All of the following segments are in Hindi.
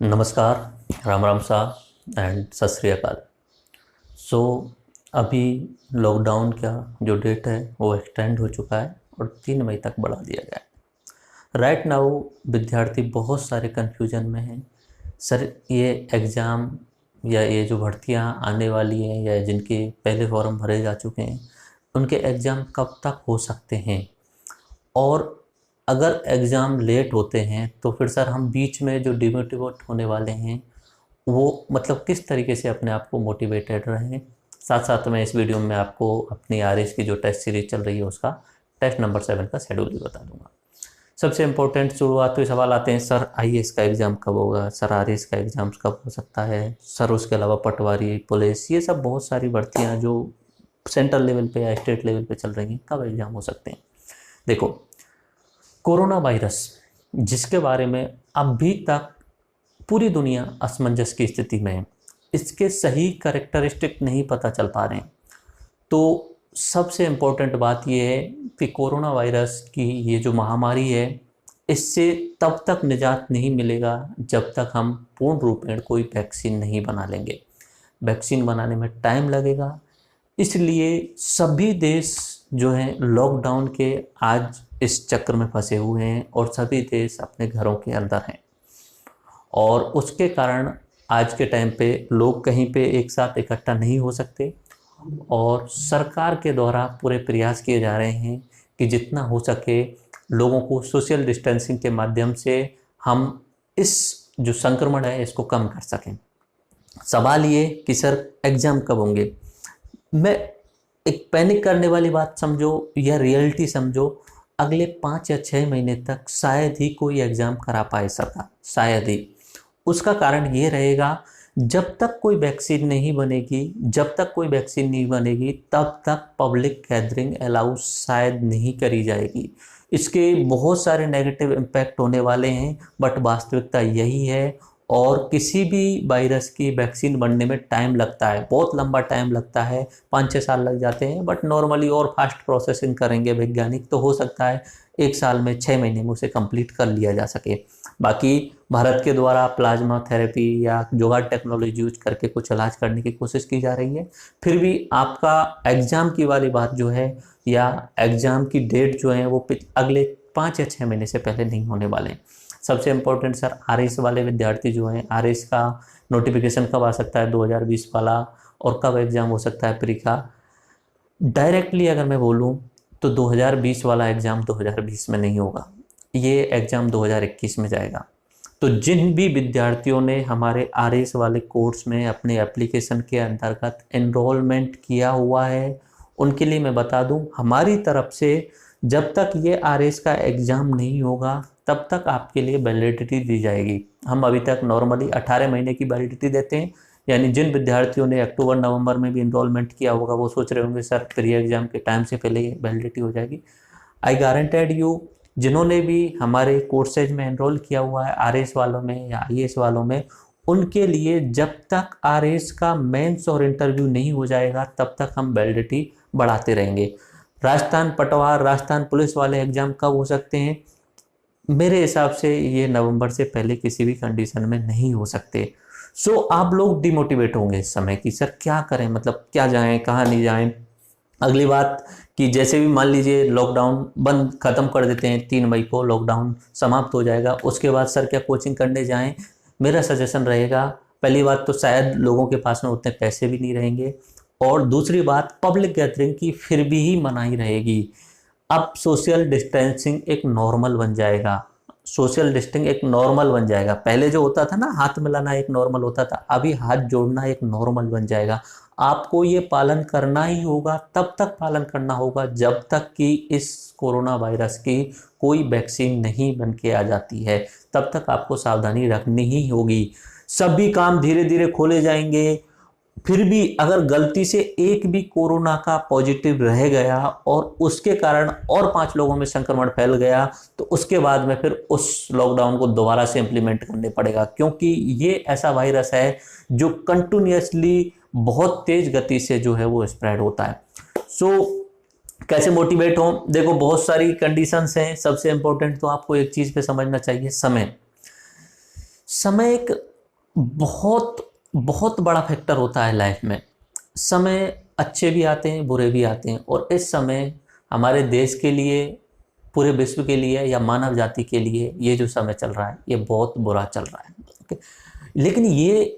नमस्कार, राम राम सा एंड सत श्री अकाल। सो अभी लॉकडाउन का जो डेट है वो एक्सटेंड हो चुका है और 3 मई तक बढ़ा दिया गया है। राइट नाउ विद्यार्थी बहुत सारे कन्फ्यूजन में हैं। सर, ये एग्ज़ाम या ये जो भर्तियां आने वाली हैं या जिनके पहले फॉर्म भरे जा चुके हैं उनके एग्ज़ाम कब तक हो सकते हैं, और अगर एग्ज़ाम लेट होते हैं तो फिर सर हम बीच में जो डिमोटिवेट होने वाले हैं वो मतलब किस तरीके से अपने आप को मोटिवेटेड रहें। साथ साथ में इस वीडियो में आपको अपनी आरएस की जो टेस्ट सीरीज चल रही है उसका टेस्ट नंबर 7 का शेड्यूल भी बता दूंगा। सबसे इम्पोर्टेंट शुरुआती सवाल आते हैं, सर आईएएस का एग्ज़ाम कब होगा, सर आरएस का एग्ज़ाम कब हो सकता है, सर उसके अलावा पटवारी पुलिस ये सब बहुत सारी भर्तियाँ जो सेंट्रल लेवल पे या स्टेट लेवल पे चल रही हैं कब एग्ज़ाम हो सकते हैं। देखो, कोरोना वायरस जिसके बारे में अभी तक पूरी दुनिया असमंजस की स्थिति में है, इसके सही कैरेक्टरिस्टिक नहीं पता चल पा रहे हैं। तो सबसे इम्पोर्टेंट बात यह है कि कोरोना वायरस की ये जो महामारी है इससे तब तक निजात नहीं मिलेगा जब तक हम पूर्ण रूप में कोई वैक्सीन नहीं बना लेंगे। वैक्सीन बनाने में टाइम लगेगा, इसलिए सभी देश जो हैं लॉकडाउन के आज इस चक्र में फंसे हुए हैं और सभी देश अपने घरों के अंदर हैं, और उसके कारण आज के टाइम पे लोग कहीं पे एक साथ इकट्ठा नहीं हो सकते। और सरकार के द्वारा पूरे प्रयास किए जा रहे हैं कि जितना हो सके लोगों को सोशल डिस्टेंसिंग के माध्यम से हम इस जो संक्रमण है इसको कम कर सकें। सवाल ये कि सर एग्ज़ाम कब होंगे, मैं एक पैनिक करने वाली बात समझो या रियलिटी समझो, अगले 5 या 6 महीने तक शायद ही कोई एग्ज़ाम करा पाए सरकार, शायद ही। उसका कारण ये रहेगा, जब तक कोई वैक्सीन नहीं बनेगी, जब तक कोई वैक्सीन नहीं बनेगी तब तक पब्लिक गैदरिंग अलाउ शायद नहीं करी जाएगी। इसके बहुत सारे नेगेटिव इम्पैक्ट होने वाले हैं, बट वास्तविकता यही है। और किसी भी वायरस की वैक्सीन बनने में टाइम लगता है, बहुत लंबा टाइम लगता है, 5-6 साल लग जाते हैं। बट नॉर्मली और फास्ट प्रोसेसिंग करेंगे वैज्ञानिक तो हो सकता है 1 साल में 6 महीने में उसे कंप्लीट कर लिया जा सके। बाकी भारत के द्वारा प्लाज्मा थेरेपी या जुगाड़ टेक्नोलॉजी यूज करके कुछ इलाज करने की कोशिश की जा रही है। फिर भी आपका एग्ज़ाम की वाली बात जो है या एग्ज़ाम की डेट जो है वो अगले 5 या 6 महीने से पहले नहीं होने वाले हैं। सबसे इम्पोर्टेंट सर आरएस वाले विद्यार्थी जो हैं, आरएस का नोटिफिकेशन कब आ सकता है 2020 वाला, और कब एग्ज़ाम हो सकता है प्री का। डायरेक्टली अगर मैं बोलूं तो 2020 वाला एग्ज़ाम 2020 में नहीं होगा, ये एग्ज़ाम 2021 में जाएगा। तो जिन भी विद्यार्थियों ने हमारे आरएस वाले कोर्स में अपने एप्लीकेशन के अंतर्गत एनरोलमेंट किया हुआ है उनके लिए मैं बता दूं, हमारी तरफ से जब तक ये आरएस का एग्ज़ाम नहीं होगा तब तक आपके लिए वैलिडिटी दी जाएगी। हम अभी तक नॉर्मली 18 महीने की वैलिडिटी देते हैं, यानी जिन विद्यार्थियों ने अक्टूबर नवंबर में भी इनरोलमेंट किया होगा वो सोच रहे होंगे सर प्री एग्ज़ाम के टाइम से पहले ये वैलिडिटी हो जाएगी। आई गारंटेड यू, जिन्होंने भी हमारे कोर्सेज में एनरोल किया हुआ है आरएस वालों में या आईएएस वालों में, उनके लिए जब तक आरएस का मेंस और इंटरव्यू नहीं हो जाएगा तब तक हम वैलिडिटी बढ़ाते रहेंगे। राजस्थान पटवार, राजस्थान पुलिस वाले एग्ज़ाम कब हो सकते हैं, मेरे हिसाब से ये नवंबर से पहले किसी भी कंडीशन में नहीं हो सकते। सो आप लोग डिमोटिवेट होंगे इस समय कि सर क्या करें, मतलब क्या जाएं कहाँ नहीं जाएं। अगली बात कि जैसे भी मान लीजिए लॉकडाउन बंद ख़त्म कर देते हैं, 3 मई को लॉकडाउन समाप्त हो जाएगा, उसके बाद सर क्या कोचिंग करने जाएं। मेरा सजेशन रहेगा, पहली बात तो शायद लोगों के पास में उतने पैसे भी नहीं रहेंगे, और दूसरी बात पब्लिक गैदरिंग की फिर भी ही मनाही रहेगी। अब सोशल डिस्टेंसिंग एक नॉर्मल बन जाएगा, सोशल डिस्टेंसिंग एक नॉर्मल बन जाएगा। पहले जो होता था ना हाथ मिलाना एक नॉर्मल होता था, अभी हाथ जोड़ना एक नॉर्मल बन जाएगा। आपको ये पालन करना ही होगा, तब तक पालन करना होगा जब तक कि इस कोरोना वायरस की कोई वैक्सीन नहीं बन के आ जाती है, तब तक आपको सावधानी रखनी ही होगी। सभी काम धीरे धीरे खोले जाएंगे, फिर भी अगर गलती से एक भी कोरोना का पॉजिटिव रह गया और उसके कारण और 5 लोगों में संक्रमण फैल गया तो उसके बाद में फिर उस लॉकडाउन को दोबारा से इम्प्लीमेंट करने पड़ेगा, क्योंकि ये ऐसा वायरस है जो कंटिन्यूअसली बहुत तेज गति से जो है वो स्प्रेड होता है। कैसे मोटिवेट हो, देखो बहुत सारी कंडीशंस हैं। सबसे इंपॉर्टेंट तो आपको एक चीज पे समझना चाहिए, समय। समय एक बहुत बहुत बड़ा फैक्टर होता है लाइफ में। समय अच्छे भी आते हैं, बुरे भी आते हैं, और इस समय हमारे देश के लिए, पूरे विश्व के लिए या मानव जाति के लिए ये जो समय चल रहा है ये बहुत बुरा चल रहा है। ओके, लेकिन ये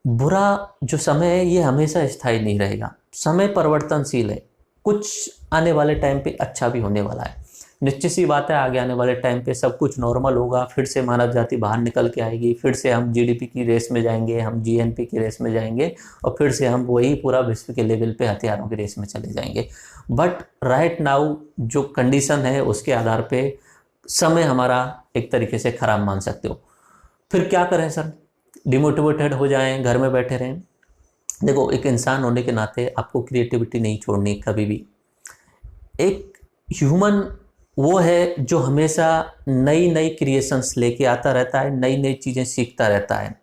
बुरा जो समय है ये हमेशा स्थायी नहीं रहेगा। समय परिवर्तनशील है, कुछ आने वाले टाइम पे अच्छा भी होने वाला है। निश्चित सी बात है, आगे आने वाले टाइम पे सब कुछ नॉर्मल होगा, फिर से मानव जाति बाहर निकल के आएगी, फिर से हम जीडीपी की रेस में जाएंगे, हम जीएनपी की रेस में जाएंगे, और फिर से हम वही पूरा विश्व के लेवल पे हथियारों की रेस में चले जाएंगे। बट राइट नाउ जो कंडीशन है उसके आधार पे समय हमारा एक तरीके से खराब मान सकते हो। फिर क्या करें सर? डिमोटिवेटेड हो जाएं, घर में बैठे रहें? देखो, एक इंसान होने के नाते आपको क्रिएटिविटी नहीं छोड़नी कभी भी। एक ह्यूमन वो है जो हमेशा नई नई क्रिएशंस लेके आता रहता है, नई नई चीज़ें सीखता रहता है।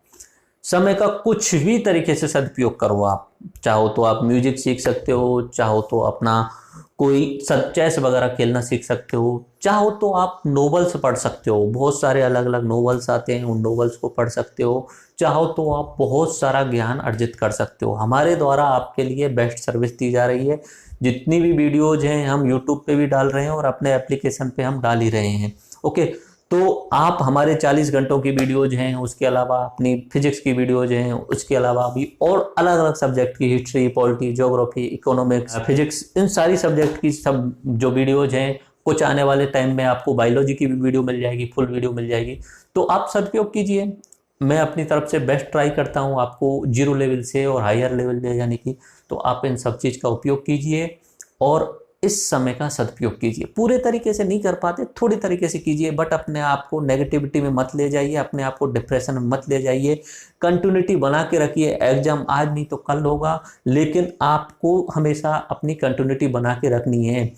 समय का कुछ भी तरीके से सदुपयोग करो आप। चाहो तो आप म्यूजिक सीख सकते हो, चाहो तो अपना कोई चेस वगैरह खेलना सीख सकते हो, चाहो तो आप नोवेल्स पढ़ सकते हो, बहुत सारे अलग अलग नोवेल्स आते हैं, उन नोवेल्स को पढ़ सकते हो। चाहो तो आप बहुत सारा ज्ञान अर्जित कर सकते हो। हमारे द्वारा आपके लिए बेस्ट सर्विस दी जा रही है। जितनी भी वीडियोज हैं हम यूट्यूब पे भी डाल रहे हैं और अपने एप्लीकेशन पे हम डाल ही रहे हैं। ओके, तो आप हमारे 40 घंटों की वीडियोज हैं, उसके अलावा अपनी फिजिक्स की वीडियोज हैं, उसके अलावा भी और अलग अलग सब्जेक्ट की, history, polity, geography, economics, physics, इन सारी सब्जेक्ट की सब जो वीडियोज हैं, कुछ आने वाले टाइम में आपको बायोलॉजी की भी वीडियो मिल जाएगी, फुल वीडियो मिल जाएगी। तो आप सदुपयोग कीजिए। मैं अपनी तरफ से बेस्ट ट्राई करता हूँ आपको जीरो लेवल से और हायर लेवल ले जाने की। तो आप इन सब चीज़ का उपयोग कीजिए और इस समय का सदुपयोग कीजिए। पूरे तरीके से नहीं कर पाते, थोड़ी तरीके से कीजिए, बट अपने आप को नेगेटिविटी में मत ले जाइए, अपने आप को डिप्रेशन में मत ले जाइए। कंटिन्यूटी बना के रखिए। एग्जाम आज नहीं तो कल होगा, लेकिन आपको हमेशा अपनी कंटिन्यूटी बना के रखनी है।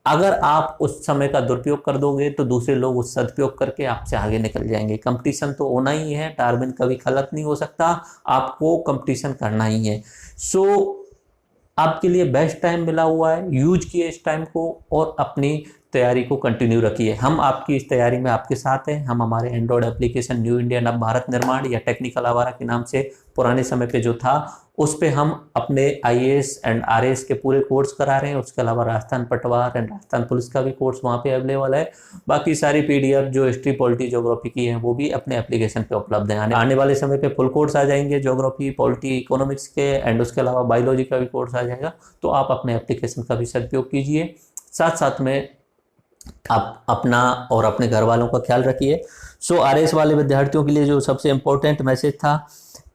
अगर आप उस समय का दुरुपयोग कर दोगे तो दूसरे लोग उस सदुपयोग करके आपसे आगे निकल जाएंगे। कंपटीशन तो होना ही है, डार्विन कभी गलत नहीं हो सकता, आपको कंपटीशन करना ही है। सो आपके लिए बेस्ट टाइम मिला हुआ है, यूज किए इस टाइम को और अपनी तैयारी को कंटिन्यू रखिए। हम आपकी इस तैयारी में आपके साथ हैं। हम हमारे एंड्रॉयड एप्लीकेशन न्यू इंडिया नव भारत निर्माण या टेक्निकल आवारा के नाम से पुराने समय पे जो था, उस पे हम अपने आईएएस एंड आरएएस के पूरे कोर्स करा रहे हैं। उसके अलावा राजस्थान पटवार एंड राजस्थान पुलिस का भी कोर्स वहाँ पे अवेलेबल है। बाकी सारी पीडीएफ जो हिस्ट्री, पॉलिटी, ज्योग्राफी की है वो भी अपने एप्लीकेशन पे उपलब्ध है। आने वाले समय पे फुल कोर्स आ जाएंगे ज्योग्राफी, पॉलिटी, इकोनॉमिक्स के, एंड उसके अलावा बायोलॉजी का भी कोर्स आ जाएगा। तो आप अपने एप्लीकेशन का भी सदुपयोग कीजिए। साथ साथ में आप अपना और अपने घर वालों का ख्याल रखिए। सो आरएस वाले विद्यार्थियों के लिए जो सबसे इम्पोर्टेंट मैसेज था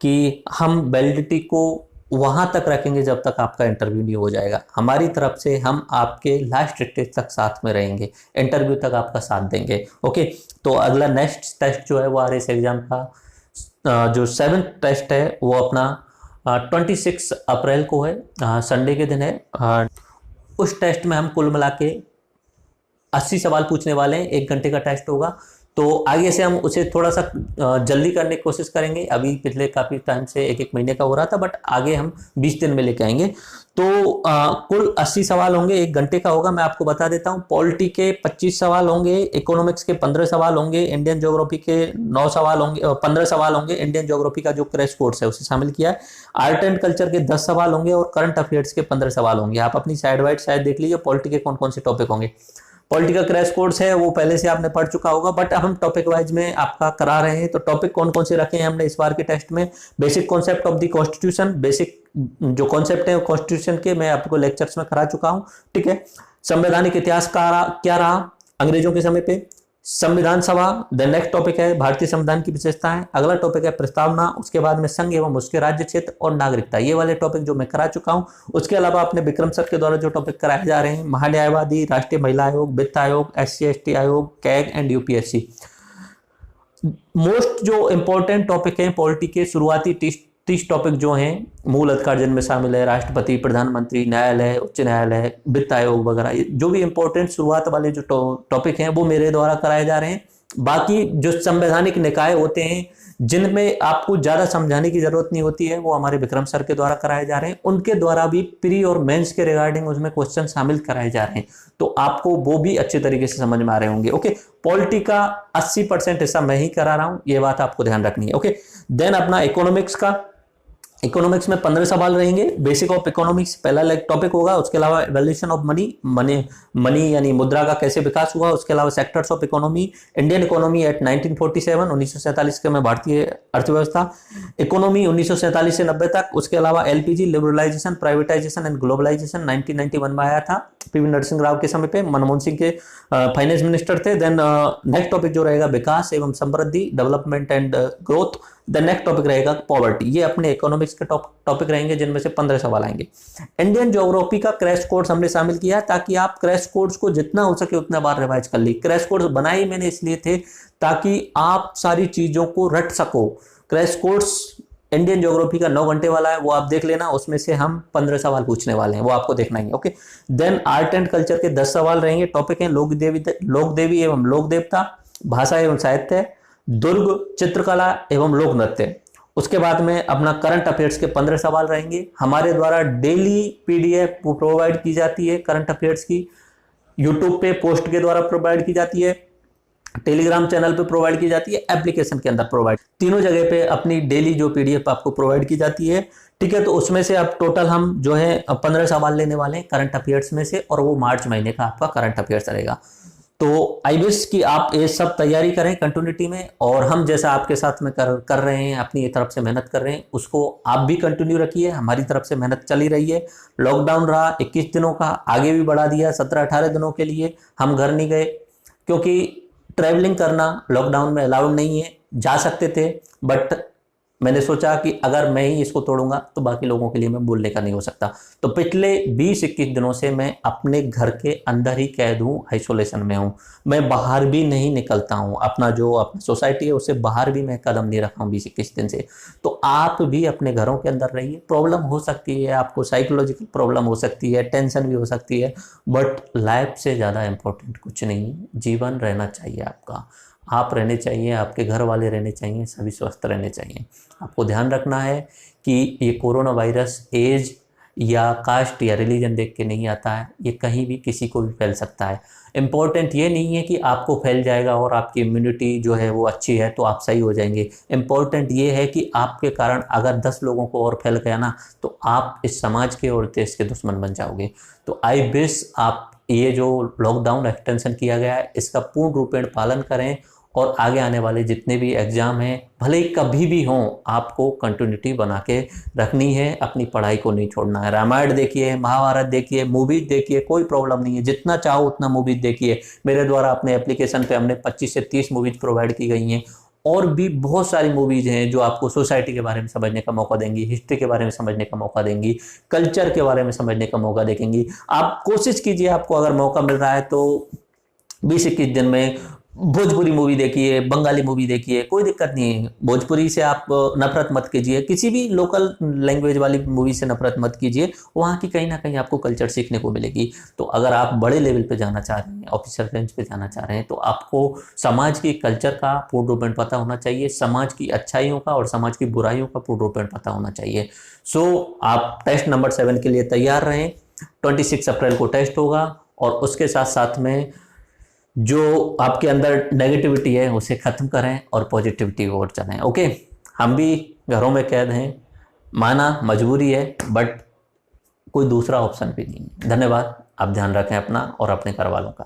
कि हम वैलिडिटी को वहाँ तक रखेंगे जब तक आपका इंटरव्यू नहीं हो जाएगा। हमारी तरफ से हम आपके लास्ट स्टेज तक साथ में रहेंगे, इंटरव्यू तक आपका साथ देंगे। ओके, तो अगला नेक्स्ट टेस्ट जो है वो आरएस एग्जाम का जो 7th टेस्ट है वो अपना 26 अप्रैल को है, संडे के दिन है। उस टेस्ट में हम कुल मिला के 80 सवाल पूछने वाले हैं। 1 घंटे का टेस्ट होगा। तो आगे से हम उसे थोड़ा सा जल्दी करने की कोशिश करेंगे। अभी पिछले काफ़ी टाइम से 1-1 महीने का हो रहा था, बट आगे हम 20 दिन में लेके आएंगे। तो कुल 80 सवाल होंगे, 1 घंटे का होगा। मैं आपको बता देता हूँ, पॉलिटी के 25 सवाल होंगे, इकोनॉमिक्स के 15 सवाल होंगे, इंडियन ज्योग्राफी के 9 सवाल होंगे, 15 सवाल होंगे। इंडियन ज्योग्राफी का जो क्रैश कोर्स है उसे शामिल किया है। आर्ट एंड कल्चर के 10 सवाल होंगे और करंट अफेयर्स के 15 सवाल होंगे। आप अपनी साइड वाइड शायद देख लीजिए पॉलिटी के कौन कौन से टॉपिक होंगे। पॉलिटिकल क्रैश कोर्स है वो पहले से आपने पढ़ चुका होगा, बट हम टॉपिक वाइज में आपका करा रहे हैं। तो टॉपिक कौन कौन से रखे हैं हमने इस बार के टेस्ट में? Basic concept of the constitution, basic जो कॉन्सेप्ट है कॉन्स्टिट्यूशन के मैं आपको लेक्चर्स में करा चुका हूं। ठीक है, संवैधानिक इतिहास का क्या रहा अंग्रेजों के समय पे, संविधान सभा, द नेक्स्ट टॉपिक है भारतीय संविधान की विशेषताएं, अगला टॉपिक है प्रस्तावना, उसके बाद में संघ एवं उसके राज्य क्षेत्र और नागरिकता। ये वाले टॉपिक जो मैं करा चुका हूं। उसके अलावा अपने विक्रम सर के द्वारा जो टॉपिक कराए जा रहे हैं, महान्यायवादी, राष्ट्रीय महिला आयोग, वित्त आयोग, SC/ST आयोग, कैग एंड यूपीएससी। मोस्ट जो इंपॉर्टेंट टॉपिक है पॉलिटी के शुरुआती 30 टॉपिक जो हैं, मूल अधिकार जिनमें शामिल है राष्ट्रपति, प्रधानमंत्री, न्यायालय, उच्च न्यायालय, वित्त आयोग वगैरह, जो भी इंपॉर्टेंट शुरुआत वाले जो टॉपिक हैं वो मेरे द्वारा कराए जा रहे हैं। बाकी जो संवैधानिक निकाय होते हैं, जिनमें आपको ज़्यादा समझाने की ज़रूरत नहीं होती है, वो हमारे विक्रम सर के द्वारा कराए जा रहे हैं। उनके द्वारा भी प्री और मेंस के रिगार्डिंग उसमें क्वेश्चन शामिल कराए जा रहे हैं, तो आपको वो भी अच्छे तरीके से समझ में आ रहे होंगे। ओके, पॉलिटी का 80% हिस्सा मैं ही करा रहा हूँ, ये बात आपको ध्यान रखनी है। ओके, देन अपना इकोनॉमिक्स में 15 सवाल रहेंगे। बेसिक ऑफ इकोनॉमिक्स पहला टॉपिक होगा, उसके अलावा एवोल्यूशन ऑफ मनी यानी मुद्रा का कैसे विकास हुआ, उसके अलावा sectors of economy, Indian economy eight 1947 1947 के में भारतीय अर्थव्यवस्था, इकोनॉमी 1947 से 90 तक, उसके अलावा LPG, liberalisation, privatisation and globalisation 1991 में आया था, पीवी नरसिंह राव के समय पे, मनमोहन सिंह के फाइनेंस मिनिस्टर थे। देन नेक्स्ट टॉपिक जो रहेगा विकास एवं समृद्धि, development and growth. The next topic रहेगा पॉवर्टी। ये अपने इकोनॉमिक्स के टॉपिक रहेंगे, जिनमें से 15 सवाल आएंगे। इंडियन ज्योग्राफी का क्रैश कोर्स हमने शामिल किया ताकि आप क्रैश कोर्स को जितना हो सके उतना बार रिवाइज कर ली। क्रैश कोर्स बनाए मैंने इसलिए थे ताकि आप सारी चीजों को रट सको। क्रैश कोर्स इंडियन ज्योग्राफी का 9 घंटे वाला है, वो आप देख लेना, उसमें से हम 15 सवाल पूछने वाले हैं, वो आपको देखना ही। Okay, then art and culture के 10 सवाल रहेंगे। टॉपिक है लोक देवी एवं लोक देवता, भाषा एवं साहित्य, दुर्ग, चित्रकला एवं लोक नृत्य। उसके बाद में अपना करंट अफेयर्स के 15 सवाल रहेंगे। हमारे द्वारा डेली पीडीएफ प्रोवाइड की जाती है करंट अफेयर्स की, यूट्यूब पे पोस्ट के द्वारा प्रोवाइड की जाती है, टेलीग्राम चैनल पे प्रोवाइड की जाती है, एप्लीकेशन के अंदर प्रोवाइड, तीनों जगह पे अपनी डेली जो पीडीएफ आपको प्रोवाइड की जाती है। ठीक है, तो उसमें से अब टोटल हम जो है 15 सवाल लेने वाले हैं करंट अफेयर्स में से, और वो मार्च महीने का आपका करंट अफेयर्स रहेगा। तो आई विश कि आप ये सब तैयारी करें कंटिन्यूटी में, और हम जैसा आपके साथ में कर रहे हैं, अपनी तरफ से मेहनत कर रहे हैं, उसको आप भी कंटिन्यू रखिए। हमारी तरफ से मेहनत चली रही है। लॉकडाउन रहा 21 दिनों का, आगे भी बढ़ा दिया 17-18 दिनों के लिए। हम घर नहीं गए क्योंकि ट्रैवलिंग करना लॉकडाउन में अलाउड नहीं है। जा सकते थे, बट मैंने सोचा कि अगर मैं ही इसको तोड़ूंगा तो बाकी लोगों के लिए मैं बोलने का नहीं हो सकता। तो पिछले 20-21 दिनों से मैं अपने घर के अंदर ही कैद हूँ, आइसोलेशन में हूँ। मैं बाहर भी नहीं निकलता हूँ, अपना सोसाइटी है उससे बाहर भी मैं कदम नहीं रखा हूँ 20-21 दिन से। तो आप भी अपने घरों के अंदर रहिए। प्रॉब्लम हो सकती है, आपको साइकोलॉजिकल प्रॉब्लम हो सकती है, टेंशन भी हो सकती है, बट लाइफ से ज़्यादा इम्पोर्टेंट कुछ नहीं। जीवन रहना चाहिए आपका, आप रहने चाहिए, आपके घर वाले रहने चाहिए, सभी स्वस्थ रहने चाहिए। आपको ध्यान रखना है कि ये कोरोना वायरस एज या कास्ट या रिलीजन देख के नहीं आता है, ये कहीं भी किसी को भी फैल सकता है। इम्पॉर्टेंट ये नहीं है कि आपको फैल जाएगा और आपकी इम्यूनिटी जो है वो अच्छी है तो आप सही हो जाएंगे। इम्पॉर्टेंट ये है कि आपके कारण अगर 10 लोगों को और फैल गया ना, तो आप इस समाज के और देश के दुश्मन बन जाओगे। तो आई विश आप ये जो लॉकडाउन एक्सटेंशन किया गया है इसका पूर्ण रूपेण पालन करें, और आगे आने वाले जितने भी एग्जाम हैं, भले ही कभी भी हों, आपको कंटिन्यूटी बना के रखनी है, अपनी पढ़ाई को नहीं छोड़ना है। रामायण देखिए, महाभारत देखिए, मूवीज देखिए, कोई प्रॉब्लम नहीं है, जितना चाहो उतना मूवीज देखिए। मेरे द्वारा अपने एप्लीकेशन पे हमने 25 से 30 मूवीज प्रोवाइड की गई हैं, और भी बहुत सारी मूवीज हैं जो आपको सोसाइटी के बारे में समझने का मौका देंगी, हिस्ट्री के बारे में समझने का मौका देंगी, कल्चर के बारे में समझने का मौका देंगी। आप कोशिश कीजिए, आपको अगर मौका मिल रहा है तो 20-21 दिन में भोजपुरी मूवी देखिए, बंगाली मूवी देखिए, कोई दिक्कत नहीं है। भोजपुरी से आप नफरत मत कीजिए, किसी भी लोकल लैंग्वेज वाली मूवी से नफरत मत कीजिए, वहाँ की कहीं ना कहीं आपको कल्चर सीखने को मिलेगी। तो अगर आप बड़े लेवल पे जाना चाह रहे हैं, ऑफिसर रेंज पे जाना चाह रहे हैं, तो आपको समाज की कल्चर का पूर्ण रूपेण पता होना चाहिए, समाज की अच्छाइयों का और समाज की बुराइयों का पूर्ण रूपेण पता होना चाहिए। सो आप टेस्ट नंबर 7 के लिए तैयार रहें। 26 अप्रैल को टेस्ट होगा, और उसके साथ साथ में जो आपके अंदर नेगेटिविटी है उसे खत्म करें और पॉजिटिविटी ओर चलें। ओके, हम भी घरों में कैद हैं, माना मजबूरी है, बट कोई दूसरा ऑप्शन भी नहीं है। धन्यवाद। आप ध्यान रखें अपना और अपने घर वालों का।